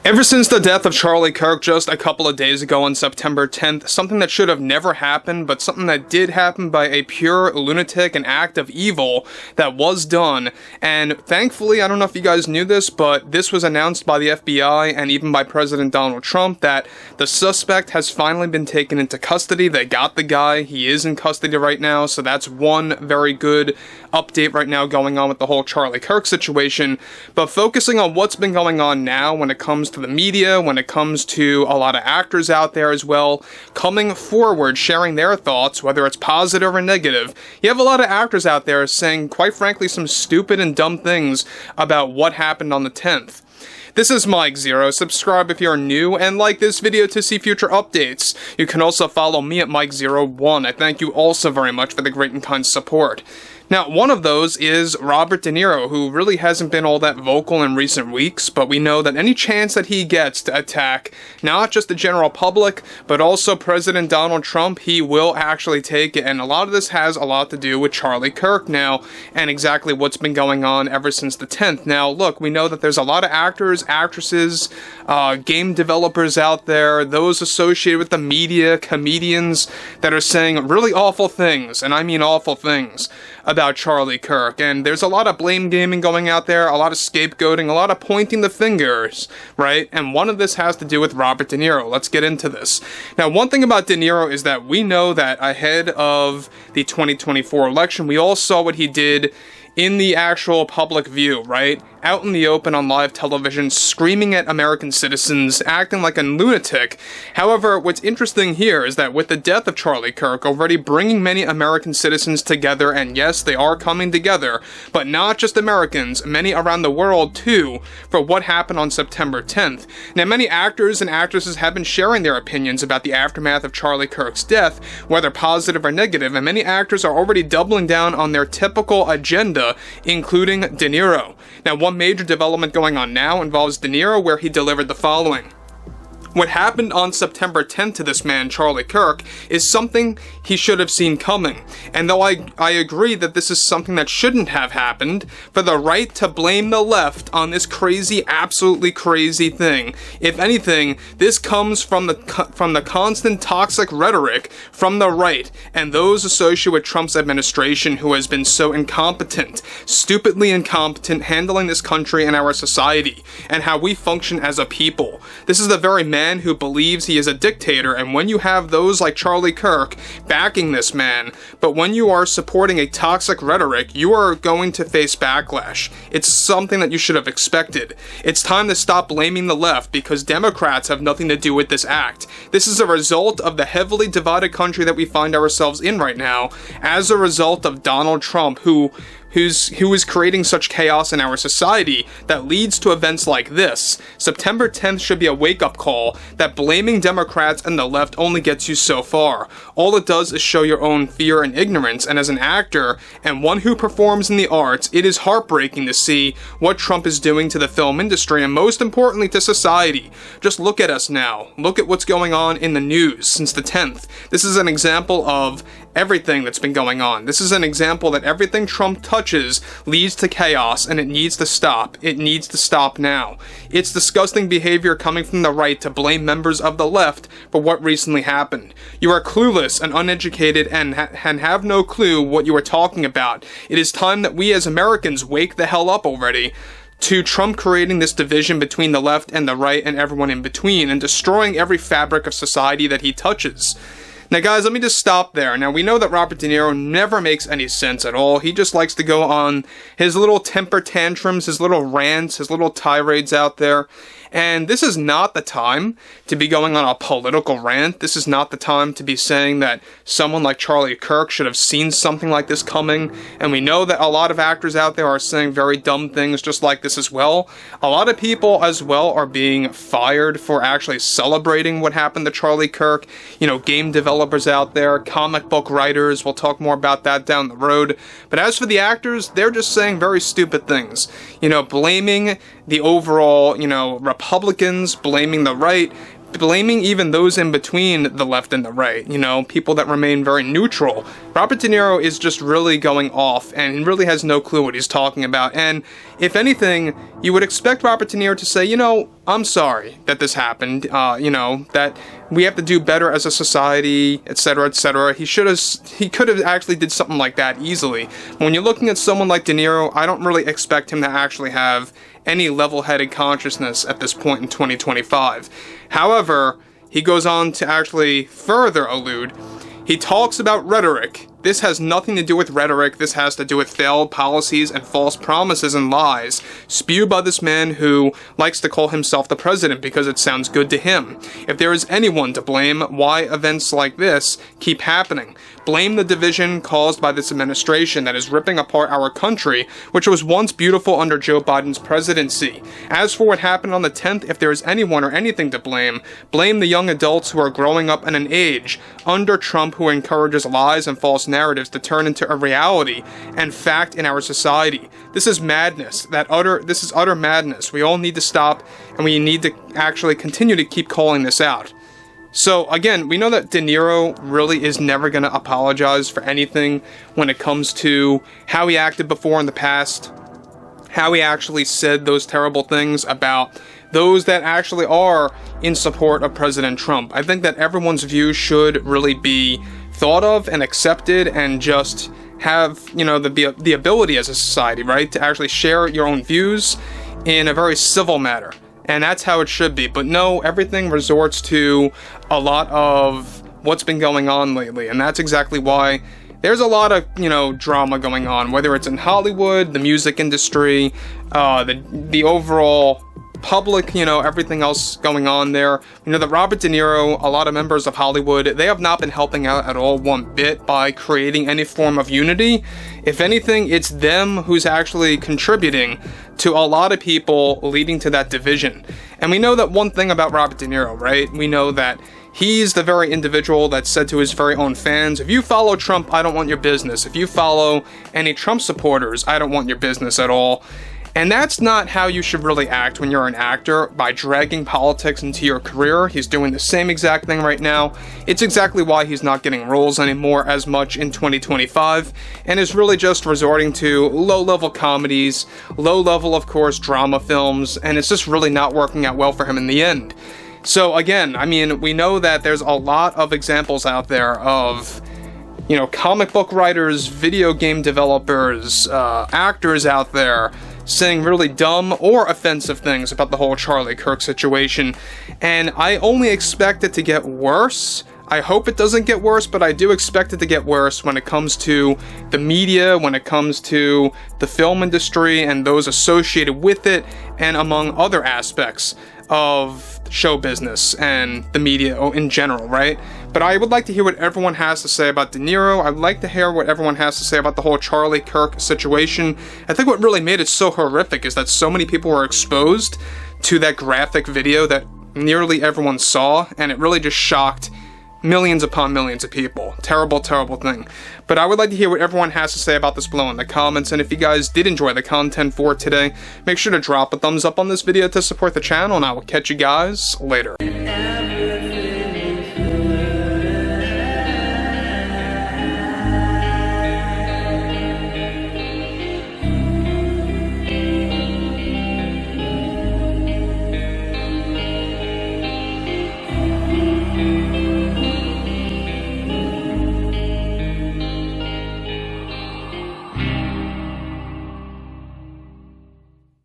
Ever since the death of Charlie Kirk just a couple of days ago on September 10th, something that should have never happened, but something that did happen by a pure lunatic, an act of evil that was done. And thankfully, I don't know if you guys knew this, but this was announced by the FBI and even by President Donald Trump that the suspect has finally been taken into custody. They got the guy. He is in custody right now, so that's one very good update right now going on with the whole Charlie Kirk situation. But focusing on what's been going on now when it comes to the media, when it comes to a lot of actors out there as well, coming forward, sharing their thoughts, whether it's positive or negative. You have a lot of actors out there saying, quite frankly, some stupid and dumb things about what happened on the 10th. This is Mike Zero. Subscribe if you're new, and like this video to see future updates. You can also follow me at Mike01. I thank you also very much for the great and kind support. Now, one of those is Robert De Niro, who really hasn't been all that vocal in recent weeks, but we know that any chance that he gets to attack not just the general public, but also President Donald Trump, he will actually take it, and a lot of this has a lot to do with Charlie Kirk now, and exactly what's been going on ever since the 10th. Now, look, we know that there's a lot of actors, actresses, game developers out there, those associated with the media, comedians, that are saying really awful things, and I mean awful things, about Charlie Kirk, and there's a lot of blame gaming going out there, a lot of scapegoating, a lot of pointing the fingers, right? And one of this has to do with Robert De Niro. Let's get into this. Now, one thing about De Niro is that we know that ahead of the 2024 election, we all saw what he did in the actual public view, right? Out in the open on live television, screaming at American citizens, acting like a lunatic. However, what's interesting here is that with the death of Charlie Kirk already bringing many American citizens together, and yes, they are coming together, but not just Americans, many around the world too, for what happened on September 10th. Now, many actors and actresses have been sharing their opinions about the aftermath of Charlie Kirk's death, whether positive or negative, and many actors are already doubling down on their typical agenda, including De Niro. Now, one major development going on now involves De Niro, where he delivered the following. What happened on September 10th to this man, Charlie Kirk, is something he should have seen coming. And though I agree that this is something that shouldn't have happened, for the right to blame the left on this crazy, absolutely crazy thing, if anything, this comes from the constant toxic rhetoric from the right and those associated with Trump's administration, who has been so incompetent, stupidly incompetent, handling this country and our society, and how we function as a people. This is the very man who believes he is a dictator, and when you have those like Charlie Kirk backing this man, but when you are supporting a toxic rhetoric, you are going to face backlash. It's something that you should have expected. It's time to stop blaming the left, because Democrats have nothing to do with this act. This is a result of the heavily divided country that we find ourselves in right now, as a result of Donald Trump, who is creating such chaos in our society that leads to events like this. September 10th should be a wake-up call that blaming Democrats and the left only gets you so far. All it does is show your own fear and ignorance, and as an actor and one who performs in the arts, it is heartbreaking to see what Trump is doing to the film industry and most importantly to society. Just look at us now. Look at what's going on in the news since the 10th. This is an example of everything that's been going on. This is an example that everything Trump touches leads to chaos, and it needs to stop. It needs to stop now. It's disgusting behavior coming from the right to blame members of the left for what recently happened. You are clueless and uneducated and have no clue what you are talking about. It is time that we as Americans wake the hell up already to Trump creating this division between the left and the right and everyone in between, and destroying every fabric of society that he touches. Now guys, let me just stop there. Now we know that Robert De Niro never makes any sense at all. He just likes to go on his little temper tantrums, his little rants, his little tirades out there. And this is not the time to be going on a political rant. This is not the time to be saying that someone like Charlie Kirk should have seen something like this coming. And we know that a lot of actors out there are saying very dumb things just like this as well. A lot of people as well are being fired for actually celebrating what happened to Charlie Kirk. You know, game developers out there, comic book writers, we'll talk more about that down the road. But as for the actors, they're just saying very stupid things. You know, blaming the overall, Republicans, blaming the right, blaming even those in between the left and the right, you know, people that remain very neutral. Robert De Niro is just really going off and really has no clue what he's talking about. And if anything, you would expect Robert De Niro to say, you know, I'm sorry that this happened, you know, that we have to do better as a society, etc., etc. He could have actually did something like that easily. When you're looking at someone like De Niro, I don't really expect him to actually have any level-headed consciousness at this point in 2025. However, he goes on to actually further allude. He talks about rhetoric. This has nothing to do with rhetoric. This has to do with failed policies and false promises and lies spewed by this man who likes to call himself the president because it sounds good to him. If there is anyone to blame why events like this keep happening, blame the division caused by this administration that is ripping apart our country, which was once beautiful under Joe Biden's presidency. As for what happened on the 10th, if there is anyone or anything to blame, blame the young adults who are growing up in an age under Trump who encourages lies and false narratives to turn into a reality and fact in our society. This is madness. This is utter madness. We all need to stop, and we need to actually continue to keep calling this out. So again, we know that De Niro really is never going to apologize for anything when it comes to how he acted before in the past, how he actually said those terrible things about those that actually are in support of President Trump. I think that everyone's views should really be thought of and accepted, and just have, you know, the ability as a society, right, to actually share your own views in a very civil manner. And that's how it should be. But no, everything resorts to a lot of what's been going on lately. And that's exactly why there's a lot of, you know, drama going on, whether it's in Hollywood, the music industry, the overall public, you know, everything else going on there. You know, that Robert De Niro, a lot of members of Hollywood, they have not been helping out at all one bit by creating any form of unity. If anything, it's them who's actually contributing to a lot of people, leading to that division. And we know that one thing about Robert De Niro, right? We know that he's the very individual that said to his very own fans, if you follow Trump, I don't want your business. If you follow any Trump supporters, I don't want your business at all. And that's not how you should really act when you're an actor, by dragging politics into your career. He's doing the same exact thing right now. It's exactly why he's not getting roles anymore as much in 2025, and is really just resorting to low-level comedies, low-level, of course, drama films, and it's just really not working out well for him in the end. So again, I mean, we know that there's a lot of examples out there of, you know, comic book writers, video game developers, actors out there saying really dumb or offensive things about the whole Charlie Kirk situation, and I only expect it to get worse. I hope it doesn't get worse, but I do expect it to get worse when it comes to the media, when it comes to the film industry and those associated with it, and among other aspects of show business and the media in general, right? But I would like to hear what everyone has to say about De Niro. I'd like to hear what everyone has to say about the whole Charlie Kirk situation. I think what really made it so horrific is that so many people were exposed to that graphic video that nearly everyone saw, and it really just shocked millions upon millions of people. Terrible, terrible thing. But I would like to hear what everyone has to say about this below in the comments, and if you guys did enjoy the content for today, make sure to drop a thumbs up on this video to support the channel, and I will catch you guys later.